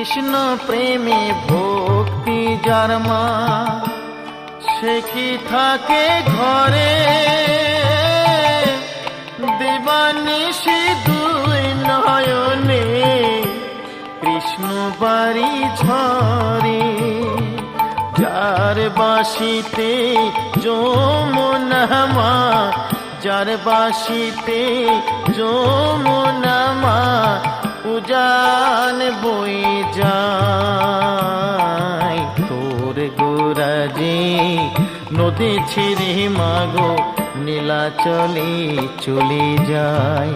কৃষ্ণ প্রেমে ভক্তি যার মা, সে কি থাকে ঘরে দিবানিশি দুই নয়নে কৃষ্ণ বাড়ি ঝরে। যার বাঁশিতে যমুনা মা, যার বাঁশিতে যমুনা মা উজান বয়ে যায়। তোর গোরাজে নদী ছেড়ে মাগো নীলাচলে চলে যায়।